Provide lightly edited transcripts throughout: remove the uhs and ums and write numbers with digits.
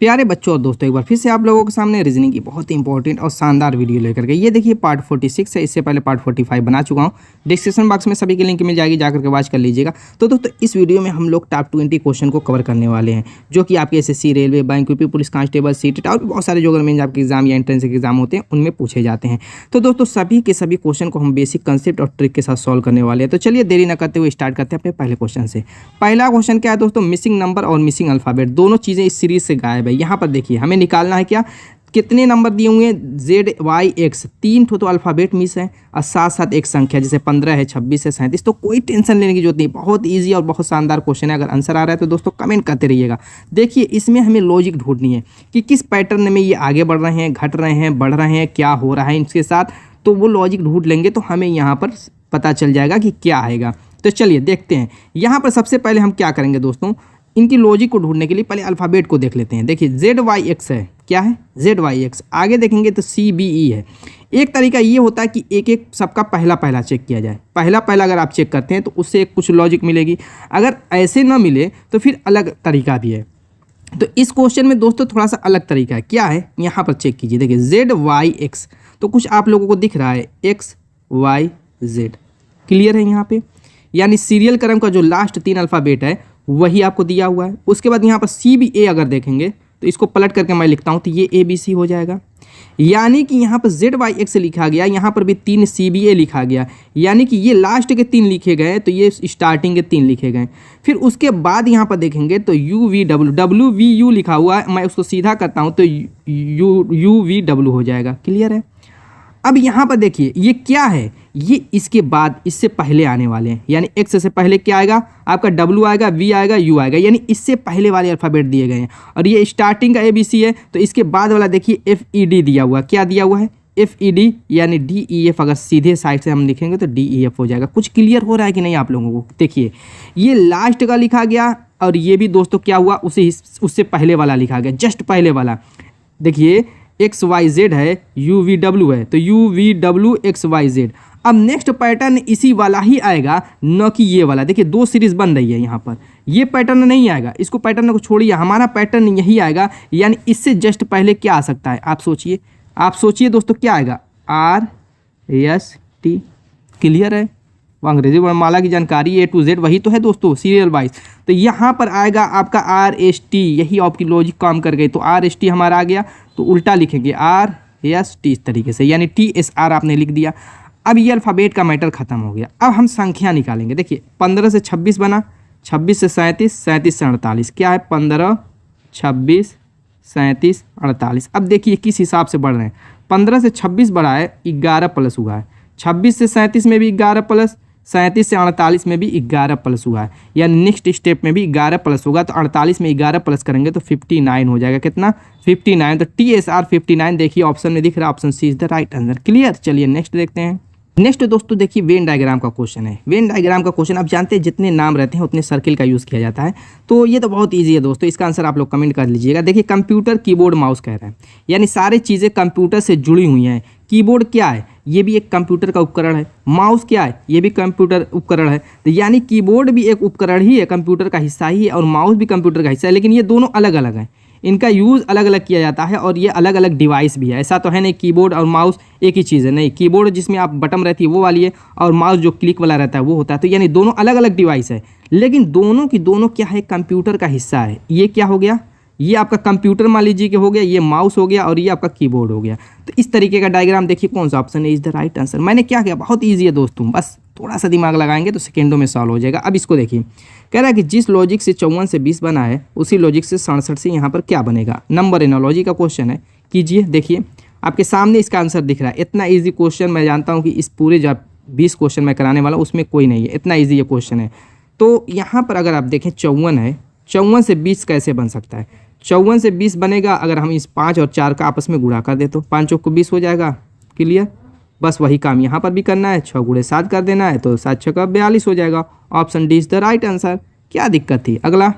प्यारे बच्चों और दोस्तों, एक बार फिर से आप लोगों के सामने रीजनिंग की बहुत ही इंपॉर्टेंट और शानदार वीडियो लेकर के। ये देखिए पार्ट 46 है, इससे पहले पार्ट 45 बना चुका हूँ। डिस्क्रिप्शन बॉक्स में सभी की लिंक मिल जाएगी, जाकर के वॉच कर लीजिएगा। तो दोस्तों इस वीडियो में हम लोग टॉप 20 क्वेश्चन को कवर करने वाले हैं, जो कि आपके SSC, railway, bank, UP police constable, CTET और बहुत सारे जो गवर्नमेंट आपके एग्जाम या एंट्रेंस के एग्जाम होते हैं उनमें पूछे जाते हैं। तो दोस्तों सभी के सभी क्वेश्चन को हम बेसिक कंसेप्ट और ट्रिक के साथ सॉल्व करने वाले हैं। तो चलिए देरी न करते हुए स्टार्ट करते हैं अपने पहले क्वेश्चन से। पहला क्वेश्चन क्या है दोस्तों, मिसिंग नंबर और मिसिंग अल्फाबेट दोनों चीज़ें इस सीरीज से गायब है। यहाँ पर देखिए हमें निकालना है क्या, कितने नंबर दिए हुए हैं, जेड वाई एक्स, 3 तो अल्फ़ाबेट मिस है और साथ साथ एक संख्या जैसे 15 है, 26 है, 37। तो कोई टेंशन लेने की जरूरत नहीं, बहुत इजी और बहुत शानदार क्वेश्चन है। अगर आंसर आ रहा है तो दोस्तों कमेंट करते रहिएगा। देखिए इसमें हमें लॉजिक ढूंढनी है कि किस पैटर्न में ये आगे बढ़ रहे हैं, घट रहे हैं, बढ़ रहे हैं, क्या हो रहा है इनके साथ। तो वो लॉजिक ढूंढ लेंगे तो हमें यहाँ पर पता चल जाएगा कि क्या आएगा। तो चलिए देखते हैं। यहाँ पर सबसे पहले हम क्या करेंगे दोस्तों, इनकी लॉजिक को ढूंढने के लिए पहले अल्फ़ाबेट को देख लेते हैं। देखिए जेड वाई एक्स है, क्या है, जेड वाई एक्स। आगे देखेंगे तो सी बी ई है। एक तरीका ये होता है कि एक एक सबका पहला पहला चेक किया जाए। पहला पहला अगर आप चेक करते हैं तो उससे एक कुछ लॉजिक मिलेगी। अगर ऐसे ना मिले तो फिर अलग तरीका भी है। तो इस क्वेश्चन में दोस्तों थोड़ा सा अलग तरीका है। क्या है, यहाँ पर चेक कीजिए। देखिए जेड वाई एक्स, तो कुछ आप लोगों को दिख रहा है एक्स वाई जेड, क्लियर है यहाँ पे। यानी सीरियल क्रम का जो लास्ट 3 अल्फ़ाबेट है वही आपको दिया हुआ है। उसके बाद यहाँ पर सी बी ए अगर देखेंगे तो इसको पलट करके मैं लिखता हूँ तो ये ए बी सी हो जाएगा। यानी कि यहाँ पर जेड वाई एक्स लिखा गया, यहाँ पर भी 3 सी बी ए लिखा गया। यानी कि ये लास्ट के 3 लिखे गए तो ये स्टार्टिंग के 3 लिखे गए। फिर उसके बाद यहाँ पर देखेंगे तो U V W, W we you लिखा हुआ है, मैं उसको सीधा करता हूँ तो यू वी डब्ल्यू हो जाएगा। क्लियर है। अब यहाँ पर देखिए ये क्या है, ये इसके बाद इससे पहले आने वाले हैं। यानी एक्स से पहले क्या आएगा आपका, डब्ल्यू आएगा, वी आएगा, यू आएगा। यानी इससे पहले वाले अल्फ़ाबेट दिए गए हैं। और ये स्टार्टिंग का ए बी सी है तो इसके बाद वाला देखिए एफ ई डी दिया हुआ। क्या दिया हुआ है, एफ ई डी, यानी डी ई एफ। अगर सीधे साइड से हम लिखेंगे तो डी ई एफ हो जाएगा। कुछ क्लियर हो रहा है कि नहीं आप लोगों को। देखिए ये लास्ट का लिखा गया और ये भी दोस्तों क्या हुआ, उससे पहले वाला लिखा गया, जस्ट पहले वाला। देखिए एक्स वाई जेड है, यू वी डब्ल्यू है, तो U V W X Y Z. अब नेक्स्ट पैटर्न इसी वाला ही आएगा, न कि ये वाला। देखिए 2 सीरीज बन रही है यहाँ पर, ये पैटर्न नहीं आएगा। इसको पैटर्न को छोड़िए, हमारा पैटर्न यही आएगा। यानी इससे जस्ट पहले क्या आ सकता है, आप सोचिए, आप सोचिए दोस्तों क्या आएगा, आर एस टी। क्लियर है। वो अंग्रेजी वर्णमाला की जानकारी ए टू जेड वही तो है दोस्तों, सीरियल वाइज। तो यहाँ पर आएगा आपका आर एस टी, यही आपकी लॉजिक काम कर गई। तो आर एस टी हमारा आ गया, तो उल्टा लिखेंगे आर एस टी इस तरीके से, यानी टी एस आर आपने लिख दिया। अब ये अल्फ़ाबेट का मैटर खत्म हो गया। अब हम संख्या निकालेंगे। देखिए 15 से 26 बना, 26 से 37, 37 से 48। क्या है, 15, 26, 37, 48। अब देखिए किस हिसाब से बढ़ रहे हैं। 15 से 26 बढ़ा है, 11 प्लस हुआ है। 26 से 37 में भी 11 प्लस, 37 से 48 में भी 11 प्लस हुआ है। यानी नेक्स्ट स्टेप में भी 11 प्लस होगा। तो 48 में 11 प्लस करेंगे तो 59 हो जाएगा। कितना, 59। तो टी एस आर 59 देखिए ऑप्शन में दिख रहा है, option C is the right answer. Clear. चलिए नेक्स्ट देखते हैं। नेक्स्ट दोस्तों देखिए वेन डायग्राम का क्वेश्चन है। वेन डायग्राम का क्वेश्चन आप जानते हैं जितने नाम रहते हैं उतने सर्किल का यूज़ किया जाता है। तो ये तो बहुत इजी है दोस्तों, इसका आंसर आप लोग कमेंट कर लीजिएगा। देखिए कंप्यूटर, कीबोर्ड, माउस कह रहा है, यानी सारी चीज़ें कंप्यूटर से जुड़ी हुई हैं। कीबोर्ड क्या है, ये भी एक कंप्यूटर का उपकरण है। माउस क्या है, ये भी कंप्यूटर उपकरण है। तो यानी कीबोर्ड भी एक उपकरण ही है, कंप्यूटर का हिस्सा ही है, और माउस भी कंप्यूटर का हिस्सा है। लेकिन ये दोनों अलग अलग हैं, इनका यूज़ अलग अलग किया जाता है और ये अलग अलग डिवाइस भी है। ऐसा तो है नहीं कीबोर्ड और माउस एक ही चीज़ है, नहीं। कीबोर्ड जिसमें आप बटन रहती है वो वाली है, और माउस जो क्लिक वाला रहता है वो होता है। तो यानी दोनों अलग अलग डिवाइस है, लेकिन दोनों की दोनों क्या है, कंप्यूटर का हिस्सा है। ये क्या हो गया, ये आपका कंप्यूटर मान लीजिए कि हो गया, ये माउस हो गया और ये आपका कीबोर्ड हो गया। तो इस तरीके का डायग्राम देखिए कौन सा ऑप्शन है इज द राइट आंसर। मैंने क्या किया, बहुत ईजी है दोस्तों, बस थोड़ा सा दिमाग लगाएंगे तो सेकेंडों में सॉल्व हो जाएगा। अब इसको देखिए, कह रहा है कि जिस लॉजिक से 54 से 20 बना है उसी लॉजिक से 67 से यहाँ पर क्या बनेगा। नंबर एनोलॉजी का क्वेश्चन है। कीजिए, देखिए आपके सामने इसका आंसर दिख रहा है। इतना ईजी क्वेश्चन मैं जानता हूँ कि इस पूरे जो 20 क्वेश्चन मैं कराने वाला हूँ उसमें कोई नहीं है, इतना ईजी ये क्वेश्चन है। तो यहाँ पर अगर आप देखें 54 है, 54 से 20 कैसे बन सकता है। 54 से 20 बनेगा अगर हम इस 5 और 4 का आपस में गुणा कर दे तो 5 चौक को 20 हो जाएगा। क्लियर। बस वही काम यहाँ पर भी करना है, 6 गुणे 7 कर देना है तो 7 6 42 हो जाएगा। Option D is the right answer. क्या दिक्कत थी। अगला,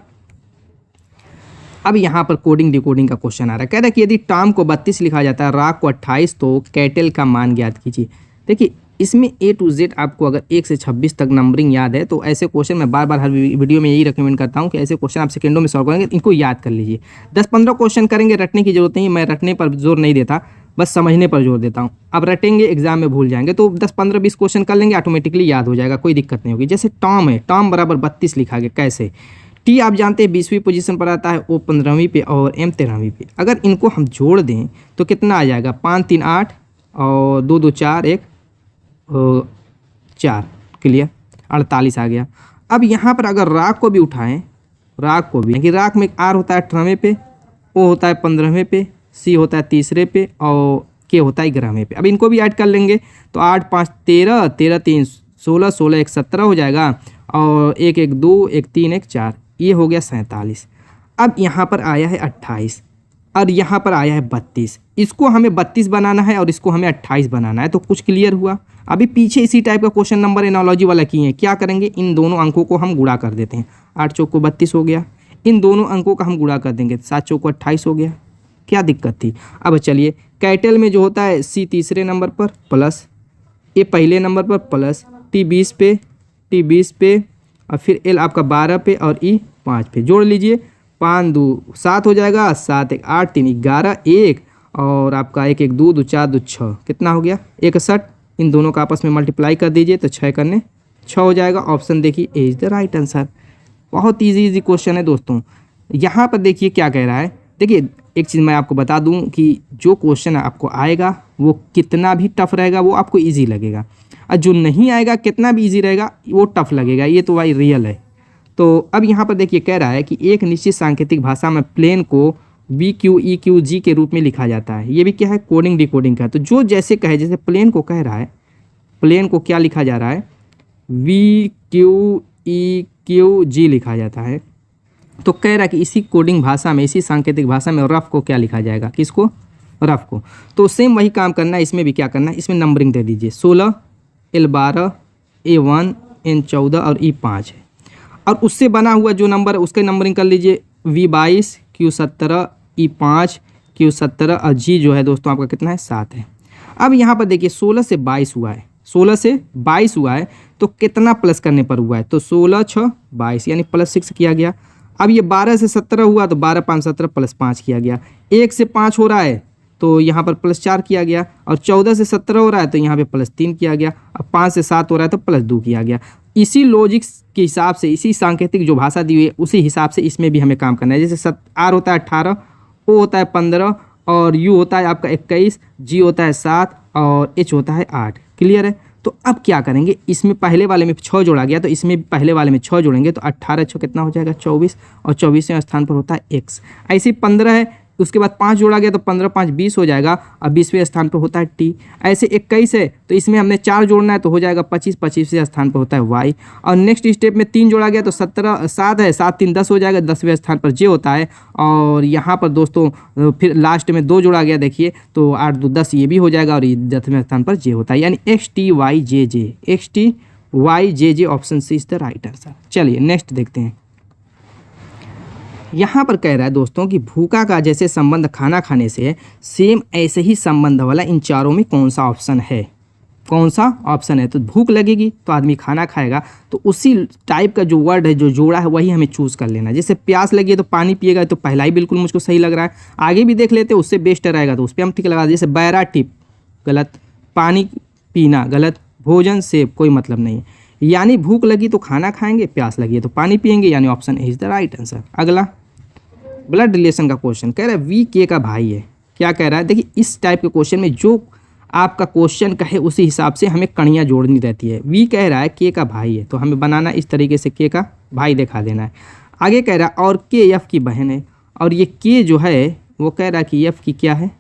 अब यहाँ पर कोडिंग डिकोडिंग का क्वेश्चन आ रहा है। कह रहा है कि यदि टॉम को 32 लिखा जाता है, राग को 28 तो कैटल का मान ज्ञात कीजिए। देखिए इसमें A to Z आपको अगर 1 से 26 तक नंबरिंग याद है तो ऐसे क्वेश्चन मैं बार बार हर वीडियो में यही रिकमेंड करता हूँ कि ऐसे क्वेश्चन आप सेकंडों में सॉल्व करेंगे, इनको याद कर लीजिए। 10-15 क्वेश्चन करेंगे, रटने की जरूरत नहीं, मैं रटने पर जोर नहीं देता, बस समझने पर जोर देता हूँ। अब रटेंगे एग्जाम में भूल जाएंगे, तो 10-15-20 क्वेश्चन कर लेंगे, ऑटोमेटिकली याद हो जाएगा, कोई दिक्कत नहीं होगी। जैसे टॉम है, टॉम बराबर 32 लिखा गया, कैसे? टी आप जानते हैं 20वीं पोजीशन पर आता है, ओ 15वीं पे और एम 13वीं पे। अगर इनको हम जोड़ दें तो कितना आ जाएगा? 5 3 8 और 2 2 4 1 4, क्लियर, 48 आ गया। अब यहाँ पर अगर राग को भी उठाएं, राग को भी, कि राग में आर होता है 18वें पे, ओ होता है 15वें पे, सी होता है 3रे पे और के होता है 11वें पे। अब इनको भी ऐड कर लेंगे तो 8 5 13, 13 3 16, 16 1 17 हो जाएगा और 1 1 2 1 3 1 4, ये हो गया 47। अब यहाँ पर आया है 28 और यहाँ पर आया है 32। इसको हमें 32 बनाना है और इसको हमें 28 बनाना है, तो कुछ क्लियर हुआ। अभी पीछे इसी टाइप का क्वेश्चन नंबर एनालॉजी वाला किए हैं, क्या करेंगे? इन दोनों अंकों को हम गुणा कर देते हैं, 8 चौक को 32 हो गया। इन दोनों अंकों का हम गुणा कर देंगे, 7 चौक को 28 हो गया। क्या दिक्कत थी? अब चलिए, कैटल में जो होता है सी 3रे नंबर पर प्लस, ए पहले नंबर पर प्लस, टी 20 पे और फिर एल आपका 12 पे और ई 5 पे। जोड़ लीजिए, 5 2 7 हो जाएगा, 7 1 8 3 11 1 और आपका 1 1 2 2 4 2 6, कितना हो गया? 61। इन दोनों का आपस में मल्टीप्लाई कर दीजिए तो 6 करने 6 हो जाएगा। ऑप्शन देखिए, A is the right answer. बहुत इजी क्वेश्चन है दोस्तों। यहाँ पर देखिए क्या कह रहा है। देखिए एक चीज़ मैं आपको बता दूं कि जो क्वेश्चन आपको आएगा वो कितना भी टफ रहेगा वो आपको इजी लगेगा, और जो नहीं आएगा कितना भी इजी रहेगा वो टफ लगेगा, ये तो भाई रियल है। तो अब यहाँ पर देखिए कह रहा है कि एक निश्चित सांकेतिक भाषा में प्लेन को वी क्यू ई क्यू जी के रूप में लिखा जाता है। ये भी क्या है? कोडिंग डिकोडिंग का है। तो जो जैसे कहे, जैसे प्लेन को कह रहा है, प्लेन को क्या लिखा जा रहा है? वी क्यू ई क्यू जी लिखा जाता है। तो कह रहा है कि इसी कोडिंग भाषा में, इसी सांकेतिक भाषा में रफ को क्या लिखा जाएगा? किसको? रफ को। तो सेम वही काम करना है, इसमें भी क्या करना है? इसमें नंबरिंग दे दीजिए, 16 L 12 A 1 N 14 और E 5 है। और उससे बना हुआ जो नंबर है उसके नंबरिंग कर लीजिए, V 22 Q 17 E 5 Q 17 और G जो है दोस्तों आपका कितना है? 7 है। अब यहाँ पर देखिए 16 से 22 हुआ है, 16 से 22 हुआ है तो कितना प्लस करने पर हुआ है? तो 16 6 22 यानी +6 किया गया। अब ये 12 से 17 हुआ तो 12 5 17 +5 किया गया। 1 से 5 हो रहा है तो यहाँ पर +4 किया गया, और 14 से 17 हो रहा है तो यहाँ पे +3 किया गया, अब 5 से 7 हो रहा है तो +2 किया गया। इसी लॉजिक के हिसाब से, इसी सांकेतिक जो भाषा दी हुई है उसी हिसाब से इसमें भी हमें काम करना है। जैसे R होता है 18, O होता है 15 और U होता है आपका 21, G होता है 7 और H होता है 8। क्लियर है? तो अब क्या करेंगे? इसमें पहले वाले में 6 जोड़ा गया तो इसमें पहले वाले में 6 जोड़ेंगे तो 18 6 कितना हो जाएगा? 24, और 24वें स्थान पर होता है x। ऐसे 15 है, उसके बाद 5 जोड़ा गया तो 15 5 20 हो जाएगा, और 20वें स्थान पर होता है t। ऐसे 21 है तो इसमें हमने 4 जोड़ना है तो हो जाएगा 25, 25वें स्थान पर होता है y। और नेक्स्ट स्टेप में 3 जोड़ा गया तो 7 है, 7 3 10 हो जाएगा, 10वें स्थान पर j होता है। और यहाँ पर दोस्तों फिर लास्ट में 2 जोड़ा गया, देखिए तो 8 2 10 ये भी हो जाएगा, और ये 10वें स्थान पर j होता है, यानी XT Y J J। Option C is the right answer. चलिए नेक्स्ट देखते हैं। यहाँ पर कह रहा है दोस्तों कि भूखा का जैसे संबंध खाना खाने से है, सेम ऐसे ही संबंध वाला इन चारों में कौन सा ऑप्शन है? कौन सा ऑप्शन है? तो भूख लगेगी तो आदमी खाना खाएगा, तो उसी टाइप का जो वर्ड है, जो जोड़ा है, वही हमें चूज़ कर लेना। जैसे प्यास लगी है तो पानी पिएगा, तो पहला ही बिल्कुल मुझको सही लग रहा है, आगे भी देख लेते उससे बेस्ट रहेगा तो उस पर हम टिक लगा। जैसे बैरा टिप गलत, पानी पीना गलत, भोजन सेब कोई मतलब नहीं है। यानी भूख लगी तो खाना खाएंगे, प्यास लगी है तो पानी पिएंगे, यानी option is the right answer. अगला ब्लड रिलेशन का क्वेश्चन कह रहा है वी के का भाई है। क्या कह रहा है? देखिए इस टाइप के क्वेश्चन में जो आपका क्वेश्चन कहे उसी हिसाब से हमें कड़ियाँ जोड़नी रहती है। वी कह रहा है के का भाई है तो हमें बनाना इस तरीके से के का भाई दिखा देना है। आगे कह रहा है और के एफ की बहन है, और ये के जो है वो कह रहा है कि एफ की क्या है?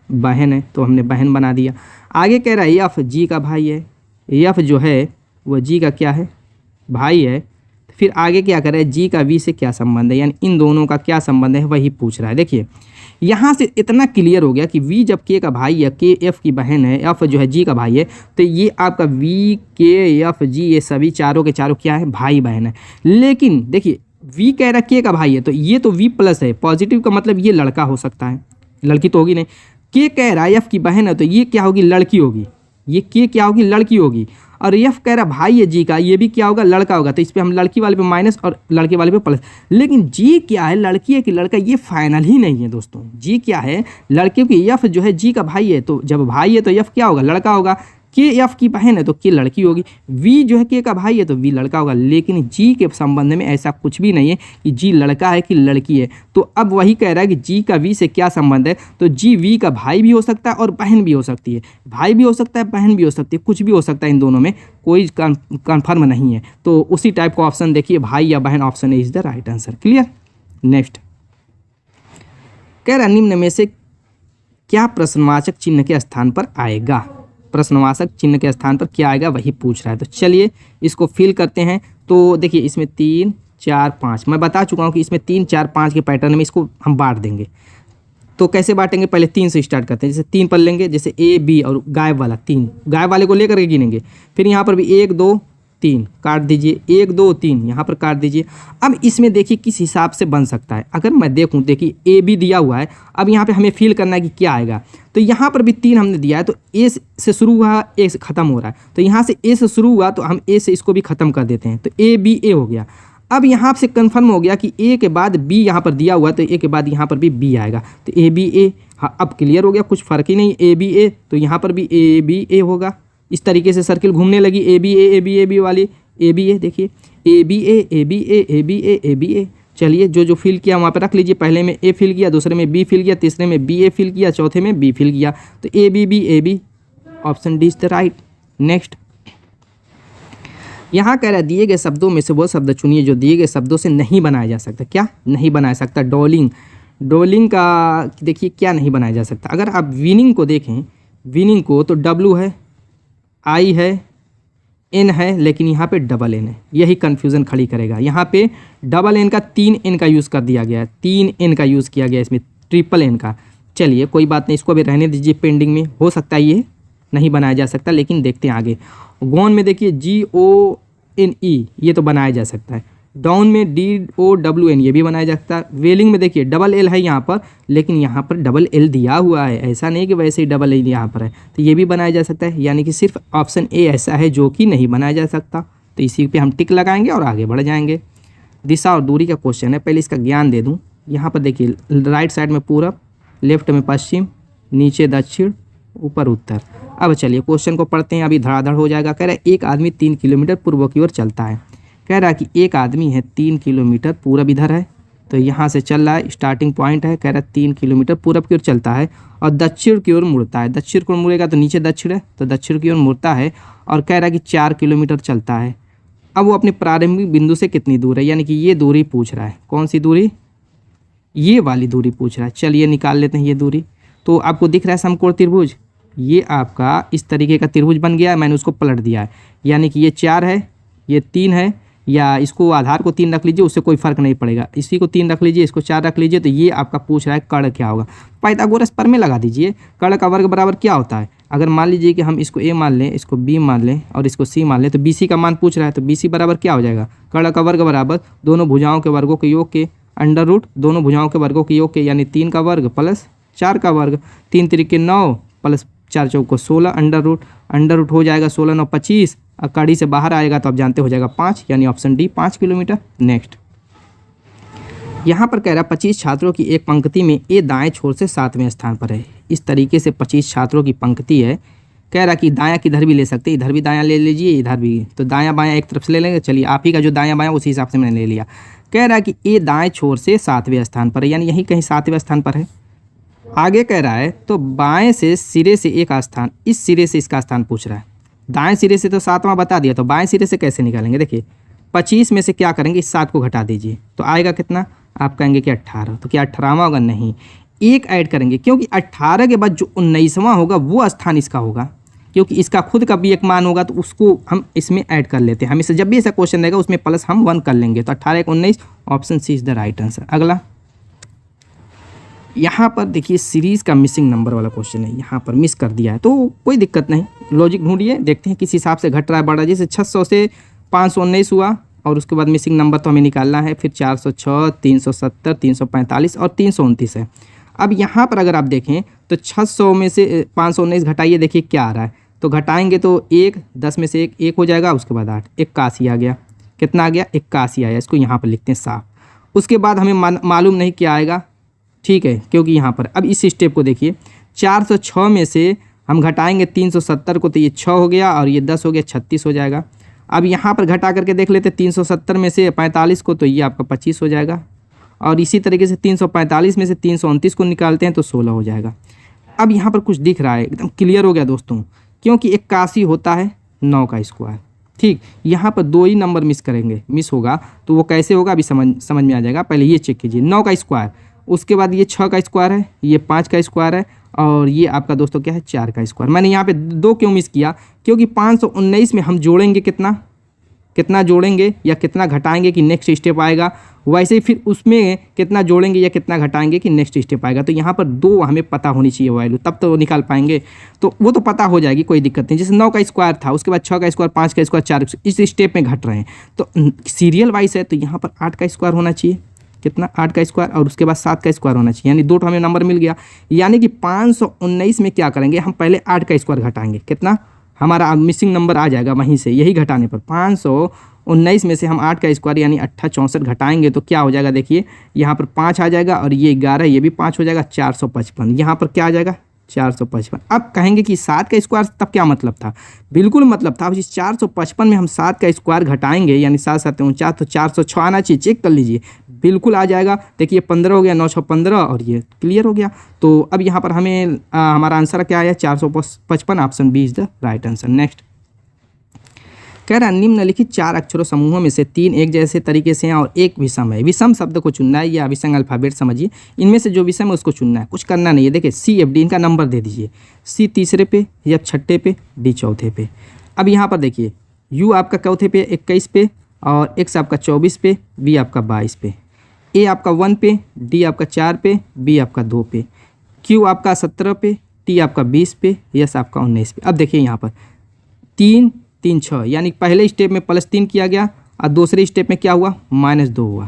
बहन है, तो हमने बहन बना दिया। आगे कह रहा है एफ जी का भाई है, एफ जो है वो जी का क्या है? भाई है। फिर आगे क्या कर रहा है? जी का वी से क्या संबंध है, यानी इन दोनों का क्या संबंध है वही पूछ रहा है। देखिए यहाँ से इतना क्लियर हो गया कि वी जब के का भाई है, के एफ की बहन है, एफ जो है जी का भाई है, तो ये आपका वी के एफ जी ये सभी चारों के चारों क्या है? भाई बहन है। लेकिन देखिए वी कह रहा के का भाई है तो ये तो वी प्लस है, पॉजिटिव का मतलब ये लड़का हो सकता है, लड़की तो होगी नहीं। के कह रहा है एफ की बहन है तो ये क्या होगी? लड़की होगी। ये के क्या होगी, लड़की होगी। और एफ कह रहा भाई है जी का, ये भी क्या होगा, लड़का होगा। तो इस पर हम लड़की वाले पे माइनस और लड़के वाले पे प्लस। लेकिन जी क्या है, लड़की है कि लड़का, ये फाइनल ही नहीं है दोस्तों। जी क्या है, लड़के की एफ जो है जी का भाई है, तो जब भाई है तो एफ क्या होगा, लड़का होगा। के एफ की बहन है तो के लड़की होगी। वी जो है के का भाई है तो वी लड़का होगा। लेकिन जी के संबंध में ऐसा कुछ भी नहीं है कि जी लड़का है कि लड़की है। तो अब वही कह रहा है कि जी का वी से क्या संबंध है, तो जी वी का भाई भी हो सकता है और बहन भी हो सकती है। भाई भी हो सकता है, बहन भी हो सकती है, कुछ भी हो सकता है, इन दोनों में कोई कन्फर्म नहीं है। तो उसी टाइप का ऑप्शन देखिए, भाई या बहन, option is the right answer. Clear. Next कह रहा निम्न में से क्या प्रश्नवाचक चिन्ह के स्थान पर आएगा। प्रश्नवाचक चिन्ह के स्थान पर क्या आएगा वही पूछ रहा है। तो चलिए इसको फिल करते हैं। तो देखिए इसमें 3 4 5, मैं बता चुका हूँ कि इसमें 3 4 5 के पैटर्न में इसको हम बांट देंगे। तो कैसे बांटेंगे, पहले 3 से स्टार्ट करते हैं। जैसे 3 पर लेंगे, जैसे ए बी और गायब वाला 3, गायब वाले को लेकर के गिनेंगे। फिर यहाँ पर भी 1 2 3 काट दीजिए, 1 2 3 यहाँ पर काट दीजिए। अब इसमें देखिए किस हिसाब से बन सकता है। अगर मैं देखूँ, देखिए ए बी दिया हुआ है, अब यहाँ पे हमें फील करना है कि क्या आएगा। तो यहाँ पर भी 3 हमने दिया है, तो ए से शुरू हुआ, ए से ख़त्म हो रहा है। तो यहाँ से ए से शुरू हुआ तो हम ए से इसको भी ख़त्म कर देते हैं। तो ए बी ए हो गया। अब यहाँ से कन्फर्म हो गया कि ए के बाद बी यहाँ पर दिया हुआ, तो ए के बाद यहाँ पर भी बी आएगा। तो ए बी ए, हाँ अब क्लियर हो गया, कुछ फ़र्क ही नहीं। ए बी ए, तो यहाँ पर भी ए बी ए होगा। इस तरीके से सर्किल घूमने लगी, A B A A B A B वाली, ए बी ए, देखिए A B A A B A A B A A B A. चलिए जो जो फिल किया वहाँ पर रख लीजिए। पहले में ए फिल किया, दूसरे में बी फिल किया, तीसरे में बी ए फिल किया, चौथे में बी फिल किया। तो A B, option D is the right. Next यहाँ कह रहा है दिए गए शब्दों में से वो शब्द चुनिए जो दिए गए शब्दों से नहीं बनाया जा सकता। क्या नहीं बनाया सकता, डोलिंग। डोलिंग का देखिए क्या नहीं बनाया जा सकता। अगर आप विनिंग को देखें, विनिंग को, तो डब्लू है, आई है, एन है, लेकिन यहाँ पे डबल एन है। यही कन्फ्यूज़न खड़ी करेगा। यहाँ पे डबल एन का 3 एन का यूज़ कर दिया गया है, 3 एन का यूज़ किया गया इसमें, ट्रिपल एन का। चलिए कोई बात नहीं, इसको भी रहने दीजिए पेंडिंग में। हो सकता है ये नहीं बनाया जा सकता, लेकिन देखते हैं आगे। गॉन में देखिए GONE, ये तो बनाया जा सकता है। डाउन में DOWN, ये भी बनाया जा सकता है। वेलिंग में देखिए डबल एल है यहाँ पर, लेकिन यहाँ पर डबल एल दिया हुआ है, ऐसा नहीं कि वैसे ही डबल एल यहाँ पर है, तो ये भी बनाया जा सकता है। यानी कि सिर्फ ऑप्शन ए ऐसा है जो कि नहीं बनाया जा सकता। तो इसी पे हम टिक लगाएंगे और आगे बढ़ जाएंगे। दिशा और दूरी का क्वेश्चन है, पहले इसका ज्ञान दे दूँ। यहाँ पर देखिए राइट साइड में पूरब, लेफ्ट में पश्चिम, नीचे दक्षिण, ऊपर उत्तर। अब चलिए क्वेश्चन को पढ़ते हैं, अभी धड़ाधड़ हो जाएगा। कह रहा है एक आदमी 3 किलोमीटर पूर्व की ओर चलता है। कह रहा है कि एक आदमी है 3 किलोमीटर पूरब इधर है, तो यहाँ से चल रहा है, स्टार्टिंग पॉइंट है। कह रहा है 3 किलोमीटर पूरब की ओर चलता है और दक्षिण की ओर मुड़ता है। दक्षिण की ओर मुड़ेगा तो नीचे दक्षिण है, तो दक्षिण की ओर मुड़ता है और कह रहा है कि 4 किलोमीटर चलता है। अब वो अपने प्रारंभिक बिंदु से कितनी दूर है, यानी कि ये दूरी पूछ रहा है। कौन सी दूरी, ये वाली दूरी पूछ रहा है। चलिए निकाल लेते हैं ये दूरी। तो आपको दिख रहा है समकोण त्रिभुज, ये आपका इस तरीके का त्रिभुज बन गया है। मैंने उसको पलट दिया है, यानी कि ये 4 है, ये 3 है, या इसको आधार को 3 रख लीजिए, उससे कोई फर्क नहीं पड़ेगा। इसी को 3 रख लीजिए, इसको 4 रख लीजिए। तो ये आपका पूछ रहा है कर्ण क्या होगा। पाइथागोरस पर में लगा दीजिए। कर्ण का वर्ग बराबर क्या होता है। अगर मान लीजिए कि हम इसको ए मान लें, इसको बी मान लें और इसको सी मान लें, तो BC का मान पूछ रहा है। तो BC बराबर क्या हो जाएगा, कर्ण का वर्ग बराबर दोनों भुजाओं के वर्गों के योग के अंडर रूट दोनों भुजाओं के वर्गों के योग के, यानी 3 का वर्ग प्लस 4 का वर्ग। 3 त्रिके 9 प्लस 4 चौको 16, अंडर रूट हो जाएगा 16 9 25, और कड़ी से बाहर आएगा तो आप जानते हो जाएगा 5, यानी ऑप्शन डी 5 किलोमीटर। नेक्स्ट यहाँ पर कह रहा है 25 छात्रों की एक पंक्ति में ए दाएं छोर से 7वें स्थान पर है। इस तरीके से 25 छात्रों की पंक्ति है। कह रहा कि दायां किधर भी ले सकते हैं, इधर भी दायां ले लीजिए, इधर भी, तो दायां बायां एक तरफ से ले लेंगे। चलिए आप ही का जो दायां बायां उसी हिसाब से मैंने ले लिया। कह रहा है कि ए दाएं छोर से 7वें स्थान पर है, यानी यहीं कहीं 7वें स्थान पर है। आगे कह रहा है तो बाएं से सिरे से एक स्थान, इस सिरे से इसका स्थान पूछ रहा है। दाएं सिरे से तो 7वां बता दिया, तो बाएं सिरे से कैसे निकालेंगे। देखिए 25 में से क्या करेंगे, इस 7 को घटा दीजिए, तो आएगा कितना, आप कहेंगे कि 18। तो क्या 18वां होगा, नहीं, एक ऐड करेंगे, क्योंकि 18 के बाद जो 19वां होगा वो स्थान इसका होगा, क्योंकि इसका खुद का भी एक मान होगा, तो उसको हम इसमें ऐड कर लेते हैं। हमेशा जब भी ऐसा क्वेश्चन रहेगा उसमें प्लस हम 1 कर लेंगे। तो 18 1 19, option C is the right answer. अगला यहाँ पर देखिए सीरीज़ का मिसिंग नंबर वाला क्वेश्चन है, यहाँ पर मिस कर दिया है, तो कोई दिक्कत नहीं, लॉजिक ढूंढिए, देखते हैं किस हिसाब से घट रहा है बढ़ रहा है। जैसे 600 से 519 हुआ और उसके बाद मिसिंग नंबर तो हमें निकालना है, फिर 406, 370, 345 और 329 है। अब यहाँ पर अगर आप देखें तो 600 में से 519 घटाइए, देखिए क्या आ रहा है, तो घटाएंगे तो 1, 10 में से 1 हो जाएगा, उसके बाद 8, 81 आ गया। कितना आ गया? 81 आया। इसको यहाँ पर लिखते हैं साफ। उसके बाद हमें मालूम नहीं क्या आएगा, ठीक है, क्योंकि यहाँ पर अब इस स्टेप को देखिए, 406 में से हम घटाएंगे 370 को, तो ये 6 हो गया और ये 10 हो गया, 36 हो जाएगा। अब यहाँ पर घटा करके देख लेते 370 में से 45 को, तो ये आपका 25 हो जाएगा। और इसी तरीके से 345 में से 329 को निकालते हैं तो 16 हो जाएगा। अब यहाँ पर कुछ दिख रहा है, एकदम क्लियर हो गया दोस्तों, क्योंकि 81 होता है 9 का स्क्वायर। ठीक, यहाँ पर 2 ही नंबर मिस होगा, तो वो कैसे होगा अभी समझ में आ जाएगा। पहले ये चेक कीजिए, 9 का स्क्वायर, उसके बाद ये 6 का स्क्वायर है, ये 5 का स्क्वायर है, और ये आपका दोस्तों क्या है 4 का स्क्वायर। मैंने यहाँ पे 2 क्यों मिस किया? क्योंकि 519 में हम जोड़ेंगे कितना जोड़ेंगे या कितना घटाएंगे कि नेक्स्ट स्टेप आएगा, वैसे ही फिर उसमें कितना जोड़ेंगे या कितना घटाएंगे कि नेक्स्ट स्टेप आएगा। तो यहाँ पर 2 हमें पता होनी चाहिए वैल्यू, तब तो निकाल पाएंगे। तो वो तो पता हो जाएगी, कोई दिक्कत नहीं। जैसे 9 का स्क्वायर था, उसके बाद 6 का स्क्वायर, 5 का स्क्वायर, 4 इस स्टेप में घट रहे हैं, तो सीरियल वाइज है, तो यहाँ पर 8 का स्क्वायर होना चाहिए। कितना? 8 का स्क्वायर, और उसके बाद 7 का स्क्वायर होना चाहिए, यानी 2 हमें नंबर मिल गया। यानी कि 519 में क्या करेंगे, हम पहले 8 का स्क्वायर घटाएंगे। कितना? हमारा मिसिंग नंबर आ जाएगा वहीं से, यही घटाने पर 519 में से हम 8 का स्क्वायर यानी 864 घटाएंगे तो क्या हो जाएगा, देखिए यहाँ पर 5 आ जाएगा, और ये 11, ये भी 5 हो जाएगा, 455। यहाँ पर क्या आ जाएगा? 455। अब कहेंगे कि 7 का स्क्वायर, तब क्या मतलब था? बिल्कुल मतलब था, अब इस 455 में हम 7 का स्क्वायर घटाएंगे, यानी 7 7 49, तो 406 आना चाहिए। चेक कर लीजिए, बिल्कुल आ जाएगा। देखिए 15 हो गया, 9 6 15, और ये क्लियर हो गया। तो अब यहाँ पर हमें हमारा आंसर क्या आया? 455, option B is the right answer. Next कह रहा है, निम्नलिखित 4 अक्षरों समूहों में से 3 एक जैसे तरीके से हैं और 1 विषम है। विषम शब्द को चुनना है, या विषम अल्फाबेट समझिए, इनमें से जो विषम है उसको चुनना है, कुछ करना नहीं है। देखिए CFD इनका नंबर दे दीजिए, C तीसरे पे, F छठे पे, D चौथे पे। अब यहाँ पर देखिए, U आपका चौथे पे 21 पे, और X आपका 24 पे, B आपका 22 पे, A आपका 1 पे, D आपका 4 पे, B आपका 2 पे, Q आपका 17 पे, T आपका 20 पे, S आपका 19 पे। अब देखिए यहाँ पर 3 3 6, यानी पहले स्टेप में +3 किया गया, और दूसरे स्टेप में क्या हुआ? -2 हुआ,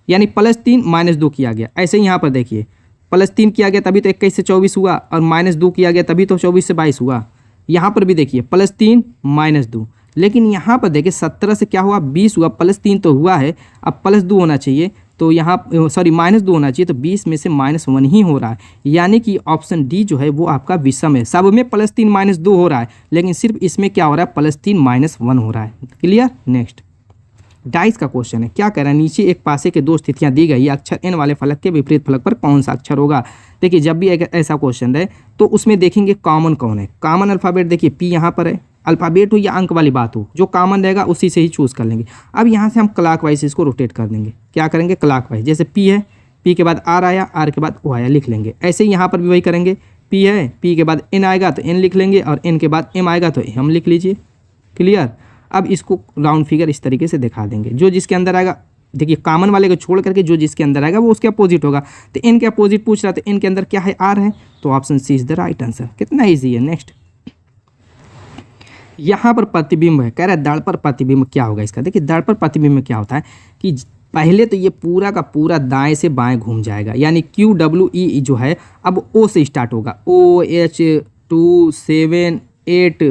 यानी +3 -2 किया गया। ऐसे ही यहाँ पर देखिए, +3 किया गया तभी तो 21 से 24 हुआ, और -2 किया गया तभी तो 24 से 22 हुआ। यहाँ पर भी देखिए +3 -2, लेकिन यहाँ पर देखिए 17 से क्या हुआ? 20 हुआ, +3 तो हुआ है, अब +2 होना चाहिए, तो यहाँ सॉरी -2 होना चाहिए, तो 20 में से -1 ही हो रहा है, यानी कि ऑप्शन डी जो है वो आपका विषम है। सब में +3 -2 हो रहा है, लेकिन सिर्फ इसमें क्या हो रहा है? +3 -1 हो रहा है। क्लियर? नेक्स्ट डाइस का क्वेश्चन है, क्या कह रहा है? नीचे एक पासे के 2 स्थितियां दी गई, अक्षर n वाले फलक के विपरीत फलक पर कौन सा अक्षर होगा? देखिए जब भी एक ऐसा क्वेश्चन है तो उसमें देखेंगे कॉमन कौन है। कॉमन अल्फ़ाबेट देखिए P यहाँ पर है, अल्फ़ाबेट हो या अंक वाली बात हो, जो कॉमन रहेगा उसी से ही चूज़ कर लेंगे। अब यहाँ से हम क्लॉकवाइज इसको रोटेट कर देंगे। क्या करेंगे? क्लॉकवाइज। जैसे P है, P के बाद R आया, R के बाद O आया, लिख लेंगे। ऐसे ही यहाँ पर भी वही करेंगे, P है, P के बाद N आएगा तो N लिख लेंगे, और N के बाद M आएगा तो M लिख लीजिए। क्लियर? अब इसको राउंड फिगर इस तरीके से दिखा देंगे, जो जिसके अंदर आएगा, देखिए कॉमन वाले को छोड़ करके जो जिसके अंदर आएगा वो उसके अपोजिट होगा। तो N के अपोजिट पूछ रहा है, तो N के अंदर क्या है? R है, तो option C is the right answer. कितना ईजी है। नेक्स्ट यहाँ पर प्रतिबिंब है, कह रहा है दर्पण प्रतिबिंब क्या होगा इसका? देखिए दर्पण प्रतिबिंब में क्या होता है कि पहले तो ये पूरा का पूरा दाएं से बाएं घूम जाएगा, यानी QWE जो है अब O से स्टार्ट होगा, OH 2 7 8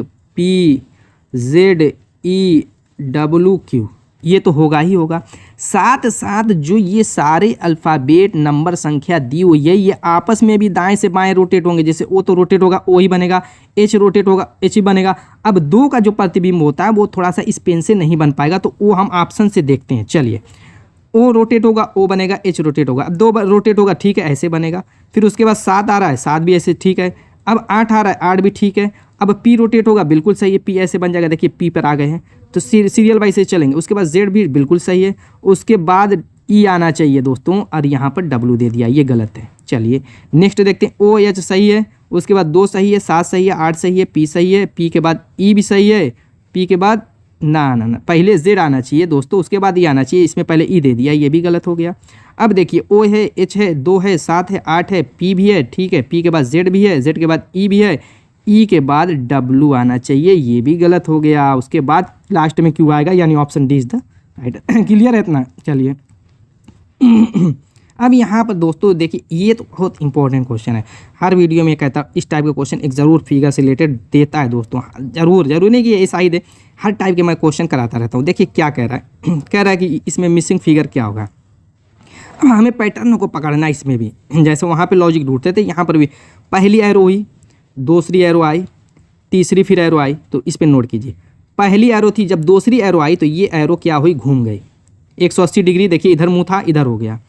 PZEWQ, ये तो होगा ही होगा। साथ साथ जो ये सारे अल्फ़ाबेट नंबर संख्या दी हुई है, ये आपस में भी दाएं से बाएं रोटेट होंगे। जैसे O तो रोटेट होगा O ही बनेगा, H रोटेट होगा H ही बनेगा। अब 2 का जो प्रतिबिंब होता है वो थोड़ा सा इस पेन से नहीं बन पाएगा, तो वो हम ऑप्शन से देखते हैं। चलिए, O रोटेट होगा O बनेगा, H रोटेट होगा, अब 2 रोटेट होगा, ठीक है, ऐसे बनेगा। फिर उसके बाद 7 आ रहा है, 7 भी ऐसे, ठीक है। अब 8 आ रहा है, 8 भी ठीक है। अब P रोटेट होगा, बिल्कुल सही है, P ऐसे बन जाएगा। देखिए P पर आ गए हैं, तो सीरियल वाइज से चलेंगे। उसके बाद Z भी बिल्कुल सही है, उसके बाद E आना चाहिए दोस्तों, और यहाँ पर W दे दिया, ये गलत है। चलिए नेक्स्ट देखते हैं, OH सही है, उसके बाद 2 सही है, 7 सही है, 8 सही है, P सही है, P के बाद E भी सही है, P के बाद ना पहले Z आना चाहिए दोस्तों, उसके बाद E आना चाहिए, इसमें पहले E दे दिया, ये भी गलत हो गया। अब देखिए O है, H है, 2 है, 7 है, 8 है, P भी है, ठीक है, P के बाद Z भी है, Z के बाद E भी है, E के बाद W आना चाहिए, ये भी गलत हो गया। उसके बाद लास्ट में Q आएगा, यानी option D is the right. Clear है इतना? चलिए अब यहाँ पर दोस्तों देखिए, ये तो बहुत इंपॉर्टेंट क्वेश्चन है। हर वीडियो में कहता इस टाइप का क्वेश्चन एक ज़रूर फिगर से रिलेटेड देता है दोस्तों, जरूर नहीं कि ऐसा ही दे, हर टाइप के मैं क्वेश्चन कराता रहता हूँ। देखिए क्या कह रहा है कह रहा है कि इसमें मिसिंग फिगर क्या होगा। अब हमें पैटर्न को पकड़ना है इसमें भी, जैसे वहाँ पे लॉजिक ढूंढते थे, यहाँ पर भी पहली एरो हुई, दूसरी एरो आई, तीसरी फिर एरो आई, तो इस पर नोट कीजिए। पहली एरो थी, जब दूसरी एरो आई तो ये एरो क्या हुई, घूम गई 180 डिग्री। देखिए इधर मुँह था, इधर हो गया।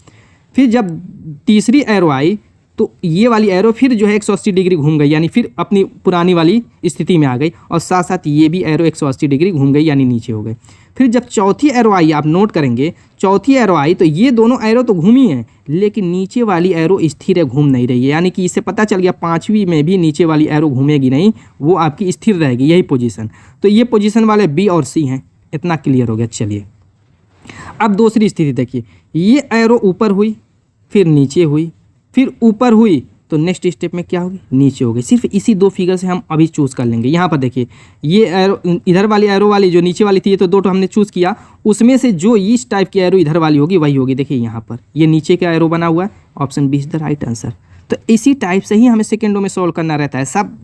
फिर जब तीसरी एरो आई तो ये वाली एरो फिर जो है 180 डिग्री घूम गई, यानी फिर अपनी पुरानी वाली स्थिति में आ गई, और साथ साथ ये भी एरो 180 डिग्री घूम गई, यानी नीचे हो गई। फिर जब चौथी एरो आई, आप नोट करेंगे, चौथी एरो आई तो ये दोनों एरो तो घूमी हैं, लेकिन नीचे वाली एरो स्थिर है, घूम नहीं रही है। यानी कि इससे पता चल गया पाँचवीं में भी नीचे वाली एरो घूमेगी नहीं, वो आपकी स्थिर रहेगी, यही पोजीशन। तो ये पोजीशन वाले बी और सी हैं, इतना क्लियर हो गया। चलिए अब दूसरी स्थिति देखिए, ये एरो ऊपर हुई, फिर नीचे हुई, फिर ऊपर हुई, तो नेक्स्ट स्टेप में क्या होगी, नीचे हो गई। सिर्फ इसी दो फिगर से हम अभी चूज़ कर लेंगे। यहाँ पर देखिए, ये एरो इधर वाली एरो वाली जो नीचे वाली थी, ये तो दो हमने चूज़ किया, उसमें से जो इस टाइप की एरो इधर वाली होगी वही होगी। देखिए यहाँ पर ये नीचे का एरो बना हुआ है, option B is the right answer. तो इसी टाइप से ही हमें सेकेंडों में सॉल्व करना रहता है। सब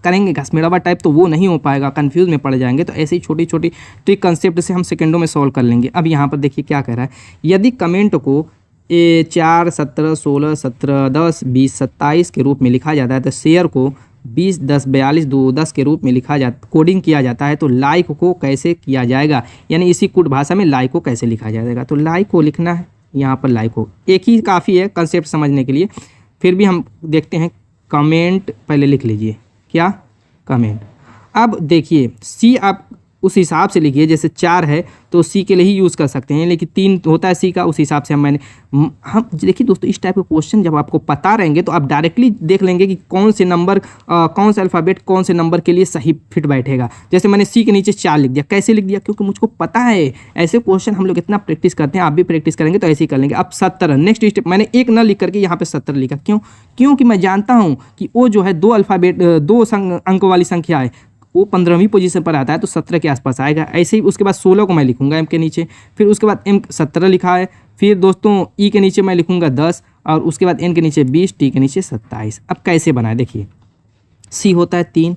करेंगे घसमेड़ावा टाइप तो वो नहीं हो पाएगा, कंफ्यूज में पड़ जाएंगे। तो ऐसी छोटी छोटी ट्रिक कंसेप्ट से हम सेकेंडों में सॉल्व कर लेंगे। अब यहाँ पर देखिए क्या कह रहा है, यदि कमेंट को 4, 17, 16, 17, 10, 20, 27 के रूप में लिखा जाता है, तो शेयर को 20, 10, 42, 2, 10 के रूप में लिखा जाता, कोडिंग किया जाता है, तो लाइक को कैसे किया जाएगा, यानी इसी कोड भाषा में लाइक को कैसे लिखा जाएगा। तो लाइक को लिखना है, यहाँ पर लाइक को एक ही काफ़ी है कंसेप्ट समझने के लिए। फिर भी हम देखते हैं, कमेंट पहले लिख लीजिए, क्या कमेंट। अब देखिए सी आप उस हिसाब से लिखिए, जैसे 4 है तो सी के लिए ही यूज़ कर सकते हैं, लेकिन 3 होता है सी का, उस हिसाब से हम देखिए दोस्तों, इस टाइप के क्वेश्चन जब आपको पता रहेंगे तो आप डायरेक्टली देख लेंगे कि कौन से नंबर कौन सा अल्फ़ाबेट कौन से नंबर के लिए सही फिट बैठेगा। जैसे मैंने सी के नीचे 4 लिख दिया, कैसे लिख दिया, क्योंकि मुझको पता है। ऐसे क्वेश्चन हम लोग इतना प्रैक्टिस करते हैं, आप भी प्रैक्टिस करेंगे तो ऐसे ही कर लेंगे। अब 17 नेक्स्ट स्टेप, मैंने एक न लिख करके यहाँ पे 17 लिखा, क्योंकि मैं जानता हूँ कि वो जो है 2 अल्फ़ाबेट 2 अंक वाली संख्या है, वो 15वीं पोजीशन पर आता है, तो 17 के आसपास आएगा। ऐसे ही उसके बाद 16 को मैं लिखूंगा एम के नीचे, फिर उसके बाद एम 17 लिखा है, फिर दोस्तों ई के नीचे मैं लिखूंगा 10, और उसके बाद एन के नीचे 20, टी के नीचे 27। अब कैसे बनाए देखिए, सी होता है 3,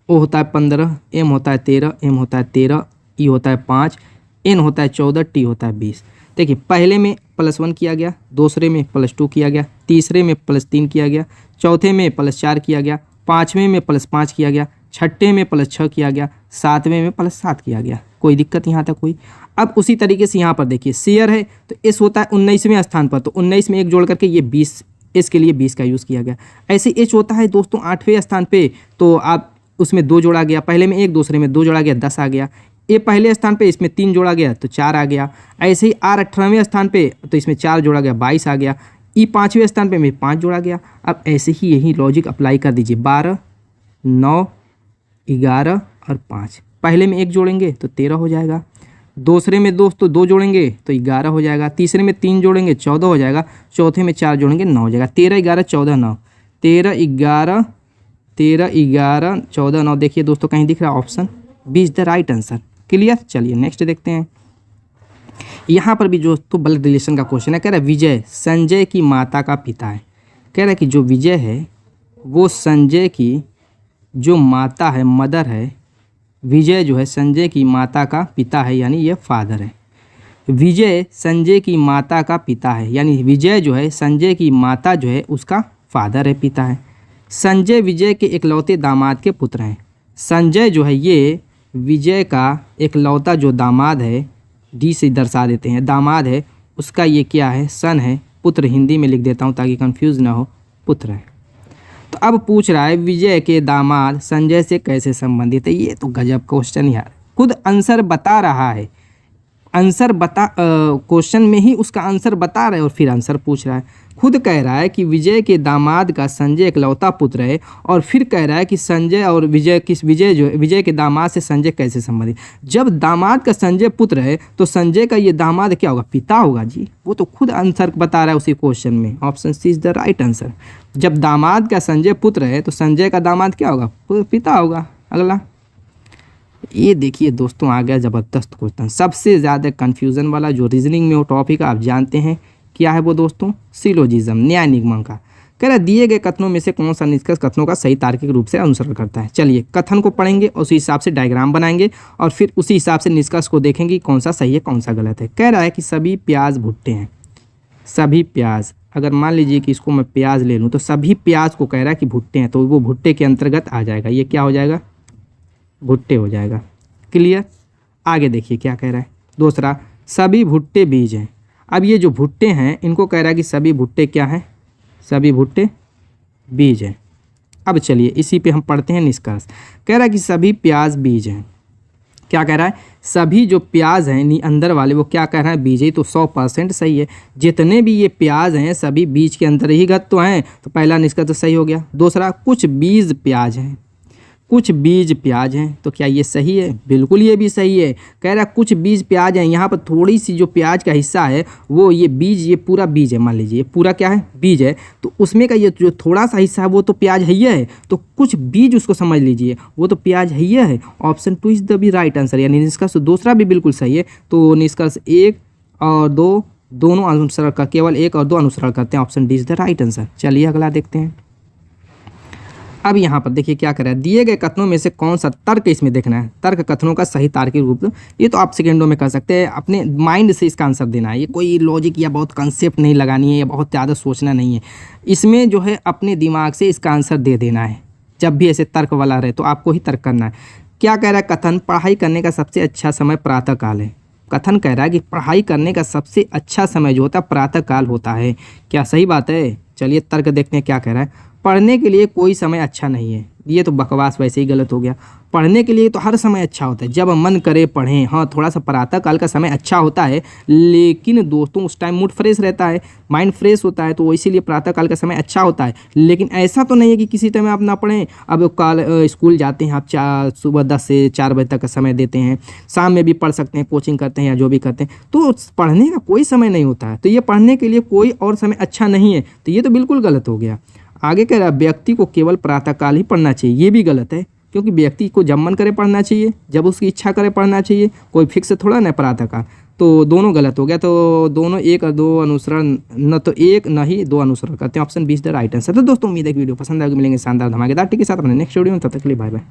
ओ होता है 15, एम होता है 13, एम होता है 13, ई होता है 5, एन होता है 14, टी होता है 20। देखिए पहले में +1 किया गया, दूसरे में +2 किया गया, तीसरे में +3 किया गया, चौथे में +4 किया गया, पाँचवें में +5 किया गया, छठे में +6 किया गया, सातवें में +7 किया गया। कोई दिक्कत यहाँ तक हुई। अब उसी तरीके से यहाँ पर देखिए, शेयर है तो एस होता है 19वें स्थान पर, तो 19 में एक जोड़ करके ये 20, एस के लिए 20 का यूज़ किया गया। ऐसे एच होता है दोस्तों 8वें स्थान पे, तो आप उसमें 2 जोड़ा गया, पहले में 1, दूसरे में 2 जोड़ा गया, 10 आ गया। ए पहले स्थान पे, इसमें 3 जोड़ा गया तो 4 आ गया। ऐसे ही आर 18वें स्थान पे, तो इसमें 4 जोड़ा गया, 22 आ गया। ई 5वें स्थान पे में 5 जोड़ा गया। अब ऐसे ही यही लॉजिक अप्लाई कर दीजिए, 12, 9, 11 और 5। पहले में 1 जोड़ेंगे तो 13 हो जाएगा, दूसरे में दोस्तों 2 जोड़ेंगे तो 11 हो जाएगा, तीसरे में 3 जोड़ेंगे 14 हो जाएगा, चौथे में 4 जोड़ेंगे 9 हो जाएगा। 13, 11, 14, 9, 13, 11, 14, 9। देखिए दोस्तों कहीं दिख रहा है option B is the right answer. Clear. चलिए नेक्स्ट देखते हैं। यहाँ पर भी दोस्तों ब्लड रिलेशन का क्वेश्चन है। कह रहा है विजय संजय की माता का पिता है। कह रहा है कि जो विजय है वो संजय की जो माता है, मदर है, विजय जो है संजय की माता का पिता है, यानी ये फादर है। विजय संजय की माता का पिता है, यानी विजय जो है संजय की माता जो है उसका फादर है, पिता है। संजय विजय के इकलौते दामाद के पुत्र हैं। संजय जो है ये विजय का इकलौता जो दामाद है, डी से दर्शा देते हैं, दामाद है, उसका ये क्या है, सन है। पुत्र हिंदी में लिख देता हूँ ताकि कंफ्यूज ना हो, पुत्र है। तो अब पूछ रहा है विजय के दामाद संजय से कैसे संबंधित है। ये तो गजब क्वेश्चन यार, खुद आंसर बता रहा है, आंसर बता क्वेश्चन में ही उसका आंसर बता रहा है और फिर आंसर पूछ रहा है। खुद कह रहा है कि विजय के दामाद का संजय इकलौता पुत्र है, और फिर कह रहा है कि संजय और विजय के दामाद से संजय कैसे संबंधित। जब दामाद का संजय पुत्र है तो संजय का ये दामाद क्या होगा, पिता होगा जी। वो तो खुद आंसर बता रहा है उसी क्वेश्चन में, option C is the right answer. जब दामाद का संजय पुत्र है तो संजय का दामाद क्या होगा, पिता होगा। अगला ये देखिए दोस्तों, आ गया ज़बरदस्त क्वेश्चन, सबसे ज़्यादा कन्फ्यूज़न वाला जो रीजनिंग में वो टॉपिक आप जानते हैं क्या है वो दोस्तों? सिलोजिज्म, न्याय निगमन का। कह रहा है दिए गए कथनों में से कौन सा निष्कर्ष कथनों का सही तार्किक रूप से अनुसरण करता है। चलिए कथन को पढ़ेंगे, उसी हिसाब से डायग्राम बनाएंगे और फिर उसी हिसाब से निष्कर्ष को देखेंगे कौन सा सही है कौन सा गलत है। कह रहा है कि सभी प्याज भुट्टे हैं। सभी प्याज, अगर मान लीजिए कि इसको मैं प्याज ले लूँ तो सभी प्याज को कह रहा है कि भुट्टे हैं, तो वो भुट्टे के अंतर्गत आ जाएगा। ये क्या हो जाएगा? भुट्टे हो जाएगा। क्लियर? आगे देखिए क्या कह रहा है। दूसरा, सभी भुट्टे बीज हैं। अब ये जो भुट्टे हैं इनको कह रहा है कि सभी भुट्टे क्या हैं? सभी भुट्टे बीज हैं। अब चलिए इसी पे हम पढ़ते हैं निष्कर्ष। कह रहा है कि सभी प्याज बीज हैं। क्या कह रहा है? सभी जो प्याज हैं अंदर वाले वो क्या कह रहा है? बीज है। तो 100% सही है। जितने भी ये प्याज हैं सभी बीज के अंदर ही गत तो हैं, तो पहला निष्कर्ष तो सही हो गया। दूसरा, कुछ बीज प्याज हैं। कुछ बीज प्याज हैं, तो क्या ये सही है? बिल्कुल ये भी सही है। कह रहा है कुछ बीज प्याज हैं, यहाँ पर थोड़ी सी जो प्याज का हिस्सा है वो ये बीज, ये पूरा बीज है। मान लीजिए ये पूरा क्या है? बीज है। तो उसमें का ये जो थोड़ा सा हिस्सा है वो तो प्याज है, तो कुछ बीज उसको समझ लीजिए वो तो प्याज है। ऑप्शन 2 इज द भी राइट आंसर, यानी निष्कर्ष दूसरा भी बिल्कुल सही है। तो निष्कर्ष 1 और 2 दोनों अनुसरण का, केवल 1 और 2 अनुसरण करते हैं। Option D is the right answer. चलिए अगला देखते हैं। अब यहाँ पर देखिए क्या कर रहा है, दिए गए कथनों में से कौन सा तर्क इसमें देखना है। तर्क कथनों का सही तार्किक रूप, ये तो आप सेकेंडों में कर सकते हैं, अपने माइंड से इसका आंसर देना है। ये कोई लॉजिक या बहुत कंसेप्ट नहीं लगानी है या बहुत ज़्यादा सोचना नहीं है। इसमें जो है अपने दिमाग से इसका आंसर दे देना है। जब भी ऐसे तर्क वाला रहे तो आपको ही तर्क करना है। क्या कह रहा है कथन? पढ़ाई करने का सबसे अच्छा समय प्रातःकाल है। कथन कह रहा है कि पढ़ाई करने का सबसे अच्छा समय जो होता है प्रातःकाल होता है। क्या सही बात है? चलिए तर्क देखते हैं क्या कह रहा है। पढ़ने के लिए कोई समय अच्छा नहीं है। ये तो बकवास वैसे ही गलत हो गया। पढ़ने के लिए तो हर समय अच्छा होता है, जब मन करे पढ़ें। हाँ, थोड़ा सा प्रातःकाल का समय अच्छा होता है, लेकिन दोस्तों उस टाइम मूड फ्रेश रहता है, माइंड फ्रेश होता है, तो इसीलिए प्रातःकाल का समय अच्छा होता है। लेकिन ऐसा तो नहीं है कि किसी टाइम आप ना पढ़ें। अब स्कूल जाते हैं आप, सुबह 10 से 4 बजे तक का समय देते हैं, शाम में भी पढ़ सकते हैं, कोचिंग करते हैं या जो भी करते हैं, तो पढ़ने का कोई समय नहीं होता है। तो ये पढ़ने के लिए कोई और समय अच्छा नहीं है, तो ये तो बिल्कुल गलत हो गया। आगे कह रहा है व्यक्ति को केवल प्रातःकाल ही पढ़ना चाहिए। ये भी गलत है, क्योंकि व्यक्ति को जब मन करे पढ़ना चाहिए, जब उसकी इच्छा करे पढ़ना चाहिए, कोई फिक्स थोड़ा ना प्रातःकाल। तो दोनों गलत हो गया। तो दोनों 1 और 2 अनुसरण, न तो 1 न ही 2 अनुसरण करते हैं। Option 20 the right answer. तो दोस्तों उम्मीद है कि वीडियो पसंद आएगी। मिलेंगे शानदार धमाकेदार टिक के साथ अपने नेक्स्ट वीडियो में। तब तक के लिए बाय बाय।